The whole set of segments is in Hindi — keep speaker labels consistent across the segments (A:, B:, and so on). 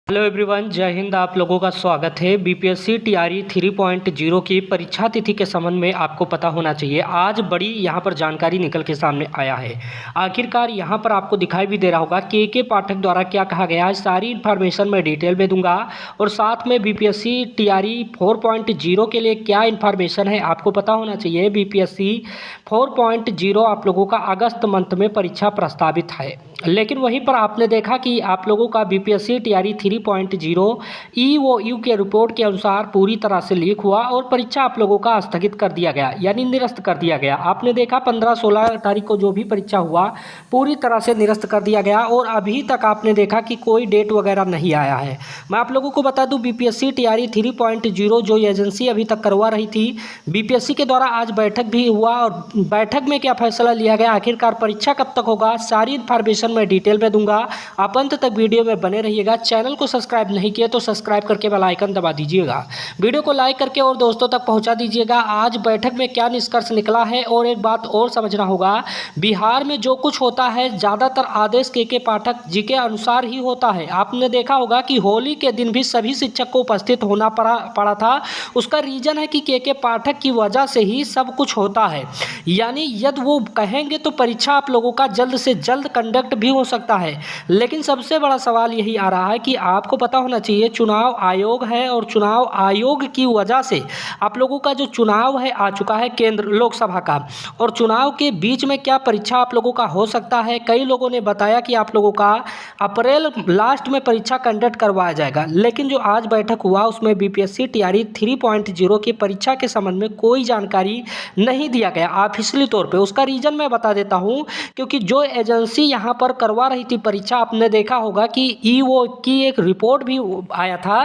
A: हेलो एवरीवन, जय हिंद। आप लोगों का स्वागत है। बीपीएससी टीआरई 3.0 की परीक्षा तिथि के संबंध में आपको पता होना चाहिए। आज बड़ी यहाँ पर जानकारी निकल के सामने आया है। आखिरकार यहाँ पर आपको दिखाई भी दे रहा होगा के पाठक द्वारा क्या कहा गया है। सारी इन्फॉर्मेशन मैं डिटेल में दूंगा और साथ में बीपीएससी टीआरई 4.0 के लिए क्या इन्फॉर्मेशन है आपको पता होना चाहिए। बीपीएससी 4.0 आप लोगों का अगस्त मंथ में परीक्षा प्रस्तावित है, लेकिन वहीं पर आपने देखा कि आप लोगों का बीपीएससी टीआरई 3.0 ईओयू के रिपोर्ट के अनुसार पूरी तरह से लीक हुआ और परीक्षा आप लोगों का स्थगित कर दिया गया, यानी निरस्त कर दिया गया। आपने देखा 15-16 तारीख को जो भी परीक्षा हुआ पूरी तरह से निरस्त कर दिया गया और अभी तक आपने देखा कि कोई डेट वगैरह नहीं आया है। मैं आप लोगों को बता दूं, बीपीएससी टीआरई 3.0 जो एजेंसी अभी तक करवा रही थी, बीपीएससी के द्वारा आज बैठक भी हुआ और बैठक में क्या फैसला लिया गया, आखिरकार परीक्षा कब तक होगा, सारी इन्फॉर्मेशन मैं डिटेल में दूंगा। आप अंत तक वीडियो में बने रहिएगा। चैनल को सब्सक्राइब नहीं किया तो सब्सक्राइब करके बेल आइकन दबा दीजिएगा। वीडियो को लाइक करके और दोस्तों तक पहुंचा दीजिएगा। आज बैठक में क्या निष्कर्ष निकला है और एक बात और समझना होगा, बिहार में जो कुछ होता है ज़्यादातर आदेश के पाठक जी के अनुसार ही होता है। आपने देखा होगा कि होली के दिन भी सभी शिक्षक को उपस्थित होना पड़ा था। उसका रीज़न है कि के पाठक की वजह से ही सब कुछ होता है, यानी यदि वो कहेंगे तो परीक्षा आप लोगों का जल्द से जल्द कंडक्ट भी हो सकता है। लेकिन सबसे बड़ा सवाल यही आ रहा है कि आपको पता होना चाहिए चुनाव आयोग है और चुनाव आयोग की वजह से आप लोगों का जो चुनाव है आ चुका है केंद्र लोकसभा का, और चुनाव के बीच में क्या परीक्षा आप लोगों का हो सकता है। कई लोगों ने बताया कि आप लोगों का अप्रैल लास्ट में परीक्षा कंडक्ट करवाया जाएगा, लेकिन जो आज बैठक हुआ उसमें बीपीएससी टीआरई 3.0 की परीक्षा के संबंध में कोई जानकारी नहीं दिया गया ऑफिशियली तौर पे। उसका रीज़न मैं बता देता हूँ, क्योंकि जो एजेंसी यहाँ पर करवा रही थी परीक्षा, आपने देखा होगा कि ईओ की एक रिपोर्ट भी आया था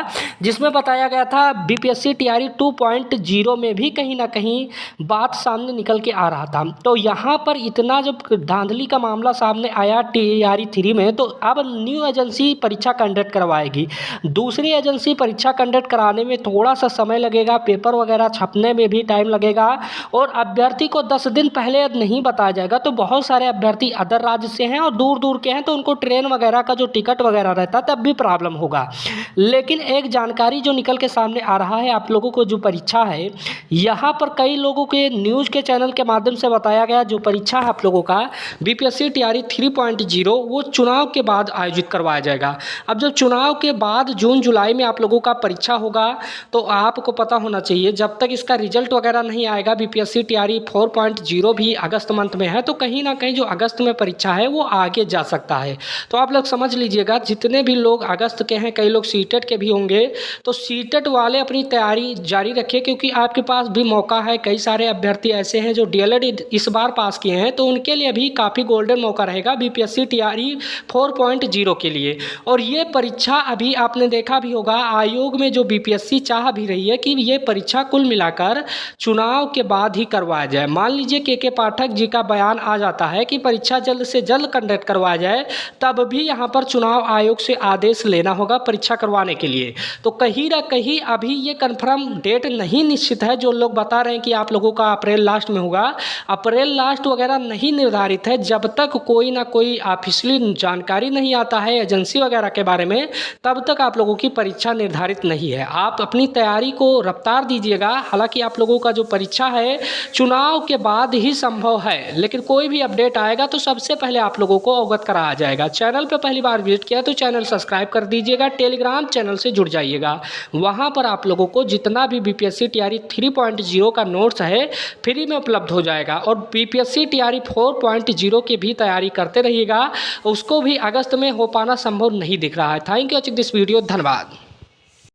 A: जिसमें बताया गया था बीपीएससी टीआरई 2.0 में भी कहीं ना कहीं बात सामने निकल के आ रहा था। तो यहाँ पर इतना जब धांधली का मामला सामने आया टीआरई 3 में, तो अब न्यू एजेंसी परीक्षा कंडक्ट करवाएगी। दूसरी एजेंसी परीक्षा कंडक्ट कराने में थोड़ा सा समय लगेगा, पेपर वगैरह छपने में भी टाइम लगेगा और अभ्यर्थी को 10 दिन पहले नहीं बताया जाएगा। तो बहुत सारे अभ्यर्थी अदर राज्य से हैं और दूर दूर के हैं, तो उनको ट्रेन वगैरह का जो टिकट वगैरह रहता तब भी प्रॉब्लम होगा। लेकिन एक जानकारी जो निकल के सामने आ रहा है, आप लोगों को जो परीक्षा है यहाँ पर कई लोगों के न्यूज़ के चैनल के माध्यम से बताया गया, जो परीक्षा है आप लोगों का बीपीएससी टीआरई 3.0 वो चुनाव के बाद आयोजित करवाया जाएगा। अब जब चुनाव के बाद जून जुलाई में आप लोगों का परीक्षा होगा, तो आपको पता होना चाहिए जब तक इसका रिजल्ट वगैरह नहीं आएगा, बीपीएससी टीआरई 4.0 भी अगस्त मंथ में है, तो कहीं ना कहीं जो अगस्त में परीक्षा है वो आगे जा सकता है। तो आप लोग समझ लीजिएगा, जितने भी लोग अगस्त के हैं, कई लोग सीटेट के भी होंगे, तो सीटेट वाले अपनी तैयारी जारी रखिए, क्योंकि आपके पास भी मौका है। कई सारे अभ्यर्थी ऐसे हैं जो डीएलएड इस बार पास किए हैं, तो उनके लिए भी काफ़ी गोल्डन मौका रहेगा बीपीएससी टीआरई 4.0 के लिए। और ये परीक्षा अभी आपने देखा भी होगा, आयोग में जो बीपीएससी चाह भी रही है कि ये परीक्षा कुल मिलाकर चुनाव के बाद ही करवाया जाए। मान लीजिए के पाठक जी का बयान आ जाता है कि परीक्षा जल्द से जल्द कंडक्ट करवाया जाए, तब भी यहाँ पर चुनाव आयोग से आदेश लेना होगा परीक्षा करवाने के लिए। तो कहीं ना कहीं अभी ये कंफर्म डेट नहीं निश्चित है। जो लोग बता रहे हैं कि आप लोगों का अप्रैल लास्ट में होगा, अप्रैल लास्ट वगैरह नहीं निर्धारित है। जब तक कोई ना कोई ऑफिशियली जानकारी नहीं आता है एजेंसी वगैरह के बारे में, तब तक आप लोगों की परीक्षा निर्धारित नहीं है। आप अपनी तैयारी को रफ्तार दीजिएगा। हालांकि आप लोगों का जो परीक्षा है चुनाव के बाद ही संभव है, लेकिन कोई भी अपडेट आएगा तो सबसे पहले आप लोगों को अवगत कराया जाएगा। चैनल पर पहली बार विजिट किया तो चैनल सब्सक्राइब कर दीजिएगा। टेलीग्राम चैनल से जुड़ जाइएगा, वहां पर आप लोगों को जितना भी बीपीएससी टीआरई 3.0 का नोट्स है फ्री में उपलब्ध हो जाएगा। और बीपीएससी टीआरई 4.0 की भी तैयारी करते रहिएगा, उसको भी अगस्त में हो पाना संभव नहीं दिख रहा है। Thank you watching this video. धन्यवाद।